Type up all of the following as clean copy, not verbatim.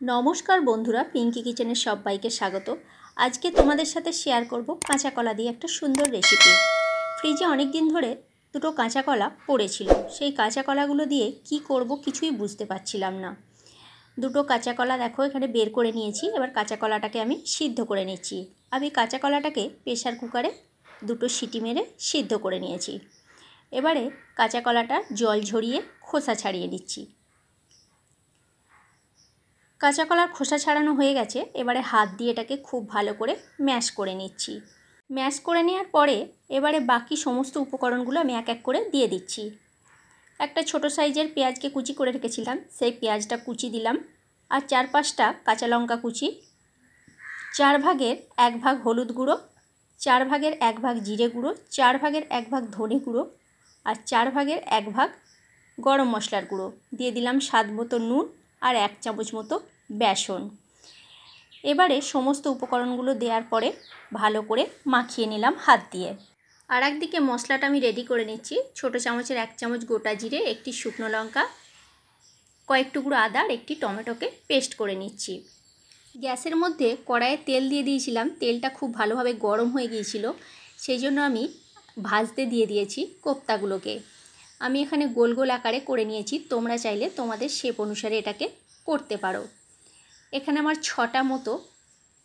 নমস্কার বন্ধুরা, পিঙ্কি কিচেনের সবাইকে স্বাগত। আজকে তোমাদের সাথে শেয়ার করব কাঁচা কলা দিয়ে একটা সুন্দর রেসিপি। ফ্রিজে অনেক দিন ধরে দুটো কাঁচা কলা পড়েছিল, সেই কাঁচা কলাগুলো দিয়ে কি করব কিছুই বুঝতে পারছিলাম না। দুটো কাঁচা কলা দেখো এখানে বের করে নিয়েছি। এবার কাঁচা কলাটাকে আমি সিদ্ধ করে নিচ্ছি। আমি কাঁচা কলাটাকে প্রেসার কুকারে দুটো সিটি মেরে সিদ্ধ করে নিয়েছি। এবারে কাঁচা কলাটা জল ঝরিয়ে খোসা ছাড়িয়ে নিচ্ছি। কাঁচা কলার খোসা ছাড়ানো হয়ে গেছে। এবারে হাত দিয়ে এটাকে খুব ভালো করে ম্যাশ করে নিচ্ছি। ম্যাশ করে নেওয়ার পরে এবারে বাকি সমস্ত উপকরণগুলো আমি এক এক করে দিয়ে দিচ্ছি। একটা ছোট সাইজের পেঁয়াজকে কুচি করে রেখেছিলাম, সেই পেঁয়াজটা কুচি দিলাম। আর 4-5টা কাঁচা লঙ্কা কুচি, 4 ভাগের 1 ভাগ হলুদ গুঁড়ো, 4 ভাগের 1 ভাগ জিরে গুঁড়ো, 4 ভাগের 1 ভাগ ধনে গুঁড়ো আর 4 ভাগের 1 ভাগ গরম মশলার গুঁড়ো দিয়ে দিলাম। স্বাদ মতো নুন আর 1 চামচ মতো বেসন। এবারে সমস্ত উপকরণগুলো দেওয়ার পরে ভালো করে মাখিয়ে নিলাম হাত দিয়ে। আর একদিকে মশলাটা আমি রেডি করে নিচ্ছি। ছোটো চামচের 1 চামচ গোটা জিরে, একটি শুকনো লঙ্কা, কয়েক টুকরো আদা আর একটি টমেটোকে পেস্ট করে নিচ্ছি। গ্যাসের মধ্যে কড়াইয়ে তেল দিয়ে দিয়েছিলাম। তেলটা খুব ভালোভাবে গরম হয়ে গিয়েছিল, সেই জন্য আমি ভাজতে দিয়ে দিয়েছি কোপ্তাগুলোকে। আমি এখানে গোল গোল আকারে করে নিয়েছি, তোমরা চাইলে তোমাদের শেপ অনুসারে এটাকে করতে পারো। এখানে আমার 6টা মতো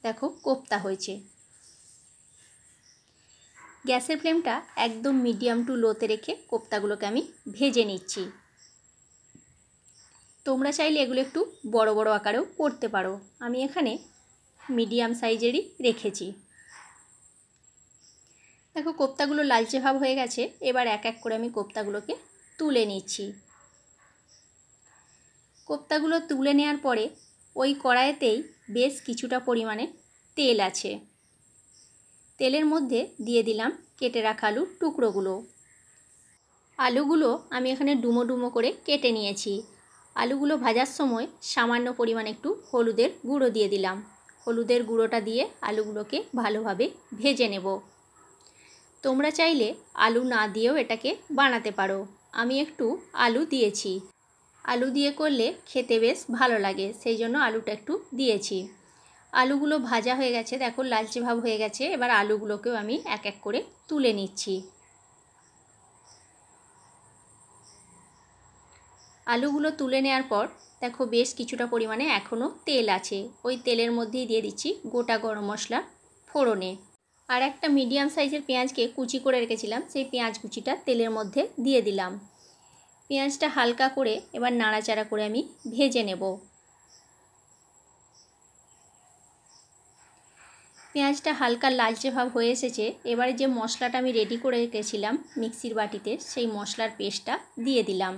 দেখো কোপ্তা হয়েছে। গ্যাসের ফ্লেমটা একদম মিডিয়াম টু লোতে রেখে কোপ্তাগুলোকে আমি ভেজে নিচ্ছি। তোমরা চাইলে এগুলো একটু বড় বড় আকারেও করতে পারো, আমি এখানে মিডিয়াম সাইজেরই রেখেছি। দেখো কোপ্তাগুলো লালচে ভাব হয়ে গেছে। এবার এক এক করে আমি কোপ্তাগুলোকে তুলে নিচ্ছি। কোপ্তাগুলো তুলে নেওয়ার পরে ওই কড়াইতেই বেশ কিছুটা পরিমাণে তেল আছে। তেলের মধ্যে দিয়ে দিলাম কেটে রাখা আলুর টুকরোগুলো। আলুগুলো আমি এখানে ডুমো ডুমো করে কেটে নিয়েছি। আলুগুলো ভাজার সময় সামান্য পরিমাণে একটু হলুদের গুঁড়ো দিয়ে দিলাম। হলুদের গুঁড়োটা দিয়ে আলুগুলোকে ভালোভাবে ভেজে নেব। তোমরা চাইলে আলু না দিয়েও এটাকে বানাতে পারো, আমি একটু আলু দিয়েছি। আলু দিয়ে করলে খেতে বেশ ভালো লাগে, সেই জন্য আলুটা একটু দিয়েছি। আলুগুলো ভাজা হয়ে গেছে, দেখো লালচে ভাব হয়ে গেছে। এবার আলুগুলোকেও আমি এক এক করে তুলে নিচ্ছি। আলুগুলো তুলে নেওয়ার পর দেখো বেশ কিছুটা পরিমাণে এখনও তেল আছে। ওই তেলের মধ্যেই দিয়ে দিচ্ছি গোটা গরম মশলা ফোড়নে। আর একটা মিডিয়াম সাইজের পেঁয়াজকে কুচি করে রেখেছিলাম, সেই পেঁয়াজ কুচিটা তেলের মধ্যে দিয়ে দিলাম। পেঁয়াজটা হালকা করে এবার নাড়াচাড়া করে আমি ভেজে নেব। পেঁয়াজটা হালকা লালচে ভাব হয়ে এসেছে। এবারে যে মশলাটা আমি রেডি করে রেখেছিলাম মিক্সির বাটিতে, সেই মশলার পেস্টটা দিয়ে দিলাম।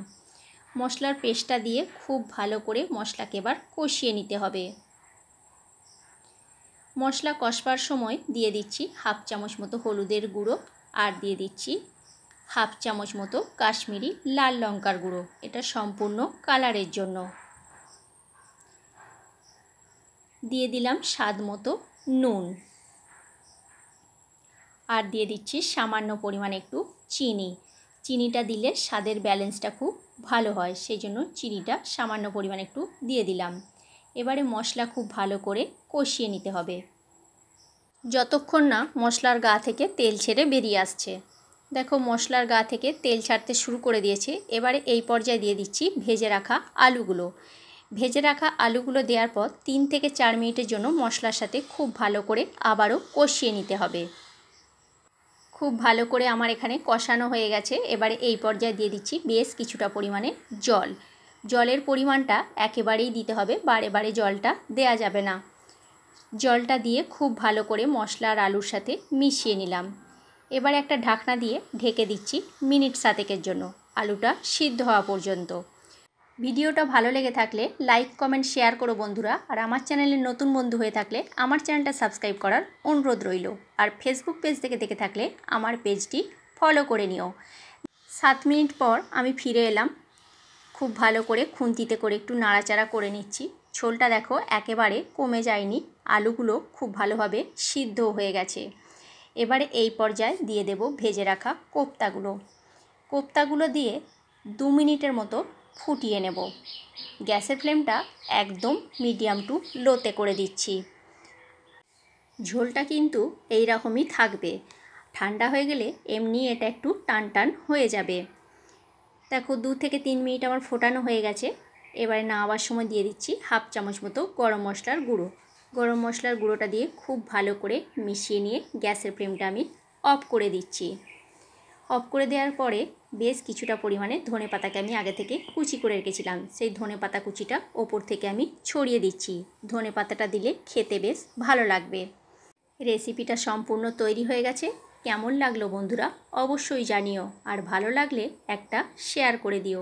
মশলার পেস্টটা দিয়ে খুব ভালো করে মশলাকে এবার কষিয়ে নিতে হবে। মশলা কষবার সময় দিয়ে দিচ্ছি 1/2 চামচ মতো হলুদের গুঁড়ো আর দিয়ে দিচ্ছি 1/2 চামচ মতো কাশ্মীরি লাল লঙ্কার গুঁড়ো, এটা সম্পূর্ণ কালারের জন্য। দিয়ে দিলাম স্বাদ মতো নুন আর দিয়ে দিচ্ছি সামান্য পরিমাণে একটু চিনি। চিনিটা দিলে স্বাদের ব্যালেন্সটা খুব ভালো হয়, সেই জন্য চিনিটা সামান্য পরিমাণে একটু দিয়ে দিলাম। এবারে মশলা খুব ভালো করে কষিয়ে নিতে হবে যতক্ষণ না মশলার গা থেকে তেল ছেড়ে বেরিয়ে আসছে। দেখো মশলার গা থেকে তেল ছাড়তে শুরু করে দিয়েছে। এবারে এই পর্যায়ে দিয়ে দিচ্ছি ভেজে রাখা আলুগুলো। ভেজে রাখা আলুগুলো দেওয়ার পর 3 থেকে 4 মিনিটের জন্য মশলার সাথে খুব ভালো করে আবারও কষিয়ে নিতে হবে। খুব ভালো করে আমার এখানে কষানো হয়ে গেছে। এবারে এই পর্যায়ে দিয়ে দিচ্ছি বেশ কিছুটা পরিমাণে জল। জলের পরিমাণটা একেবারেই দিতে হবে, বারে বারে জলটা দেয়া যাবে না। জলটা দিয়ে খুব ভালো করে মশলা আর আলুর সাথে মিশিয়ে নিলাম। এবার একটা ঢাকনা দিয়ে ঢেকে দিচ্ছি মিনিট 7 জন্য, আলুটা সিদ্ধ হওয়া পর্যন্ত। ভিডিওটা ভালো লেগে থাকলে লাইক কমেন্ট শেয়ার করো বন্ধুরা। আর আমার চ্যানেলের নতুন বন্ধু হয়ে থাকলে আমার চ্যানেলটা সাবস্ক্রাইব করার অনুরোধ রইল। আর ফেসবুক পেজ থেকে দেখে থাকলে আমার পেজটি ফলো করে নিও। 7 মিনিট পর আমি ফিরে এলাম। খুব ভালো করে খুন্তিতে করে একটু নাড়াচাড়া করে নিচ্ছি। ঝোলটা দেখো একেবারে কমে যায়নি, আলুগুলো খুব ভালোভাবে সিদ্ধ হয়ে গেছে। এবারে এই পর্যায়ে দিয়ে দেব ভেজে রাখা কোপ্তাগুলো। কোপ্তাগুলো দিয়ে 2 মিনিটের মতো ফুটিয়ে নেব। গ্যাসের ফ্লেমটা একদম মিডিয়াম টু লোতে করে দিচ্ছি। ঝোলটা কিন্তু এই রকমই থাকবে, ঠান্ডা হয়ে গেলে এমনি এটা একটু টান টান হয়ে যাবে। দেখো 2 থেকে 3 মিনিট আমার ফোটানো হয়ে গেছে। এবারে নামাবার সময় দিয়ে দিচ্ছি হাফ চামচ মতো গরম মশলার গুঁড়ো। গরম মশলার গুঁড়োটা দিয়ে খুব ভালো করে মিশিয়ে নিয়ে গ্যাসের ফ্লেমটা আমি অফ করে দিচ্ছি। অফ করে দেওয়ার পরে বেশ কিছুটা পরিমাণে ধনেপাতাকে আমি আগে থেকে কুচি করে রেখেছিলাম, সেই ধনেপাতা কুচিটা ওপর থেকে আমি ছড়িয়ে দিচ্ছি। ধনেপাতাটা দিলে খেতে বেশ ভালো লাগবে। রেসিপিটা সম্পূর্ণ তৈরি হয়ে গেছে। কেমন লাগলো বন্ধুরা অবশ্যই জানিও, আর ভালো লাগলে একটা শেয়ার করে দিও।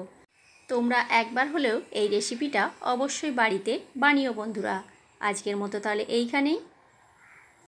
তোমরা একবার হলেও এই রেসিপিটা অবশ্যই বাড়িতে বানিও বন্ধুরা। আজকের মতো তাহলে এইখানেই।